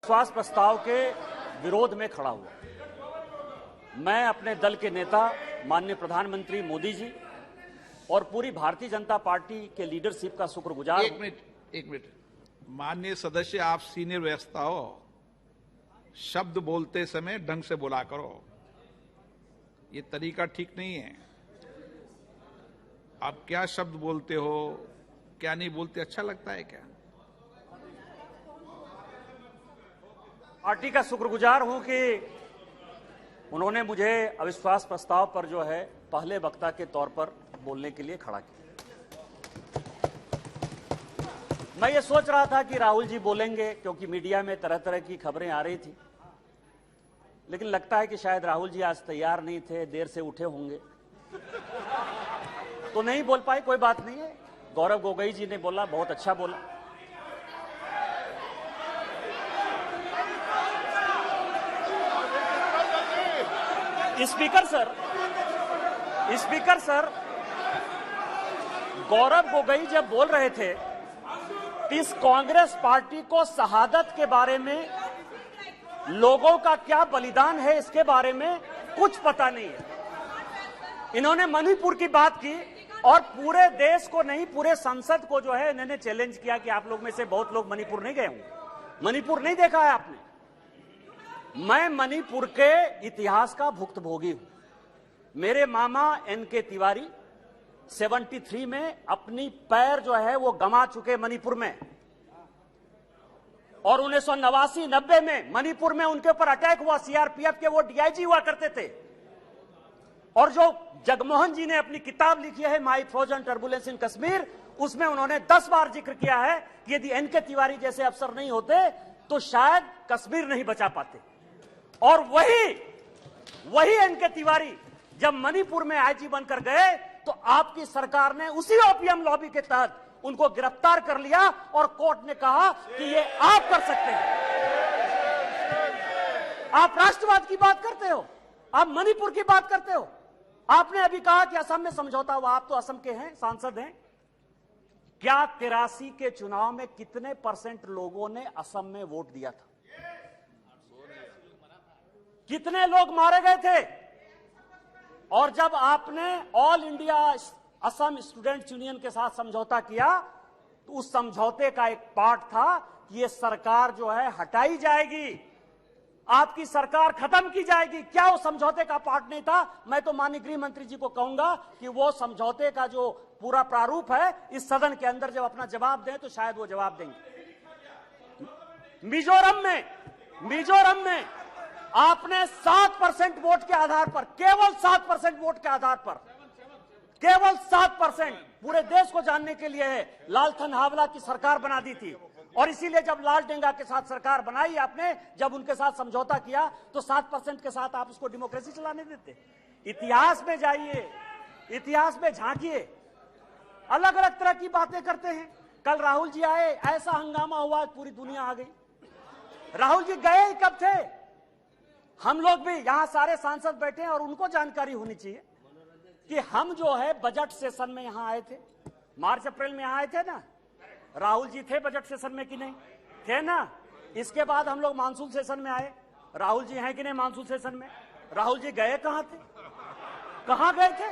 विश्वास प्रस्ताव के विरोध में खड़ा हुआ। मैं अपने दल के नेता माननीय प्रधानमंत्री मोदी जी और पूरी भारतीय जनता पार्टी के लीडरशिप का शुक्रगुजार हूं। एक मिनट माननीय सदस्य, आप सीनियर व्यवस्था हो, शब्द बोलते समय ढंग से बोला करो, ये तरीका ठीक नहीं है। आप क्या शब्द बोलते हो, क्या नहीं बोलते, अच्छा लगता है क्या? पार्टी का शुक्रगुजार हूं कि उन्होंने मुझे अविश्वास प्रस्ताव पर जो है पहले वक्ता के तौर पर बोलने के लिए खड़ा किया। मैं ये सोच रहा था कि राहुल जी बोलेंगे, क्योंकि मीडिया में तरह तरह की खबरें आ रही थी, लेकिन लगता है कि शायद राहुल जी आज तैयार नहीं थे, देर से उठे होंगे तो नहीं बोल पाए। कोई बात नहीं है, गौरव गोगोई जी ने बोला, बहुत अच्छा बोला। स्पीकर सर, गौरव गोगोई जब बोल रहे थे, इस कांग्रेस पार्टी को शहादत के बारे में, लोगों का क्या बलिदान है इसके बारे में कुछ पता नहीं है। इन्होंने मणिपुर की बात की और पूरे देश को नहीं, पूरे संसद को जो है इन्होंने चैलेंज किया कि आप लोग में से बहुत लोग मणिपुर नहीं गए होंगे, मणिपुर नहीं देखा है आपने। मैं मणिपुर के इतिहास का भुक्तभोगी हूं। मेरे मामा एनके तिवारी 73 में अपनी पैर जो है वो गंवा चुके मणिपुर में, और 1989-90 में मणिपुर में उनके ऊपर अटैक हुआ। सीआरपीएफ के वो डीआईजी हुआ करते थे। और जो जगमोहन जी ने अपनी किताब लिखी है माई फ्रोजन टर्बुलेंस इन कश्मीर, उसमें उन्होंने 10 बार जिक्र किया है कि यदि एनके तिवारी जैसे अफसर नहीं होते तो शायद कश्मीर नहीं बचा पाते। और वही एनके तिवारी जब मणिपुर में आईजी बनकर गए तो आपकी सरकार ने उसी ओपीएम लॉबी के तहत उनको गिरफ्तार कर लिया और कोर्ट ने कहा कि ये आप कर सकते हैं। आप राष्ट्रवाद की बात करते हो, आप मणिपुर की बात करते हो। आपने अभी कहा कि असम में समझौता हुआ, आप तो असम के हैं, सांसद हैं। क्या 83 के चुनाव में कितने % लोगों ने असम में वोट दिया था? कितने लोग मारे गए थे? और जब आपने all India Assam students union के साथ समझौता किया तो उस समझौते का एक पार्ट था कि ये सरकार जो है हटाई जाएगी, आपकी सरकार खत्म की जाएगी। क्या वो समझौते का पार्ट नहीं था? मैं तो माननीय गृह मंत्री जी को कहूंगा कि वो समझौते का जो पूरा प्रारूप है इस सदन के अंदर जब अपना जवाब दें तो शायद वो जवाब देंगे। मिजोरम में आपने 7% वोट के आधार पर, केवल 7% वोट के आधार पर, केवल 7%, पूरे देश को जानने के लिए है, लालथन हावला की सरकार बना दी थी। और इसीलिए जब लाल डेंगा के साथ सरकार बनाई आपने, जब उनके साथ समझौता किया तो 7% के साथ आप उसको डेमोक्रेसी चलाने देते। इतिहास में जाइए, इतिहास में झांकिए, अलग अलग तरह की बातें करते हैं। कल राहुल जी आए, ऐसा हंगामा हुआ, पूरी दुनिया आ गई। राहुल जी गए कब थे? हम लोग भी यहां सारे सांसद बैठे हैं और उनको जानकारी होनी चाहिए कि हम जो है बजट सेशन में यहां आए थे, मार्च अप्रैल में यहां आए थे ना। राहुल जी थे बजट सेशन में कि नहीं थे ना? इसके बाद हम लोग मानसून सेशन में आए, राहुल जी हैं कि नहीं मानसून सेशन में? राहुल जी गए कहां थे, कहां गए थे,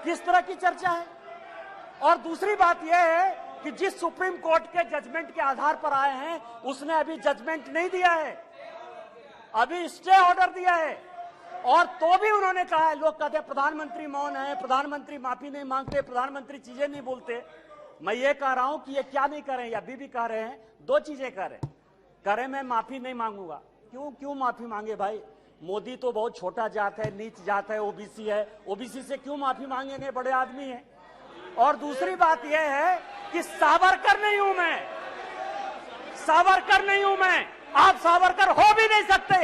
किस तरह की चर्चा है? और दूसरी बात यह है कि जिस सुप्रीम कोर्ट के जजमेंट के आधार पर आए हैं उसने अभी जजमेंट नहीं दिया है, अभी स्टे ऑर्डर दिया है। और तो भी उन्होंने कहा है, लोग कहते हैं प्रधानमंत्री मौन है, प्रधानमंत्री माफी नहीं मांगते, प्रधानमंत्री चीजें नहीं बोलते। मैं ये कह रहा हूं कि ये क्या नहीं कर रहे हैं, या अभी भी कह रहे हैं, दो चीजें कह रहे हैं। मैं माफी नहीं मांगूंगा। क्यों माफी मांगे भाई? मोदी तो बहुत छोटा जात है, नीच जात है, ओबीसी है, ओबीसी से क्यों माफी मांगेंगे, बड़े आदमी है। और दूसरी बात यह है कि सावरकर नहीं हूं मैं, सावरकर नहीं हूं मैं, आप सावरकर हो भी नहीं सकते,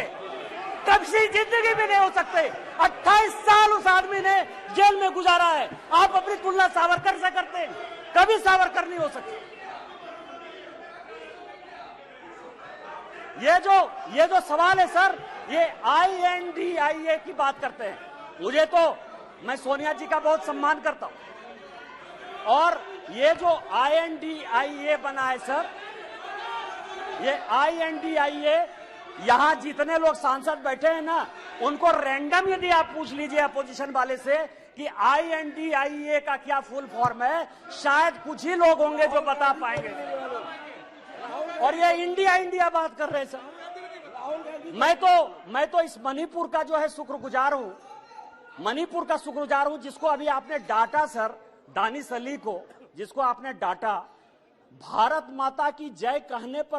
कभी जिंदगी में नहीं हो सकते। 28 साल उस आदमी ने जेल में गुजारा है, आप अपनी तुलना सावरकर से करते हैं, कभी सावरकर नहीं हो सकते। ये जो सवाल है सर, ये INDIA की बात करते हैं। मुझे तो, मैं सोनिया जी का बहुत सम्मान करता हूं, और ये जो INDIA बना है सर, ये INDIA, यहां जितने लोग सांसद बैठे हैं ना, उनको रैंडम यदि आप पूछ लीजिए अपोजिशन वाले से कि INDIA का क्या फुल फॉर्म है, शायद कुछ ही लोग होंगे जो बता पाएंगे। और ये इंडिया बात कर रहे हैं सर। मैं तो इस मणिपुर का जो है शुक्रगुजार हूं, मणिपुर का शुक्रगुजार हूं, जिसको अभी आपने डांटा सर, दानिश अली को, जिसको आपने डांटा, भारत माता की जय कहने पर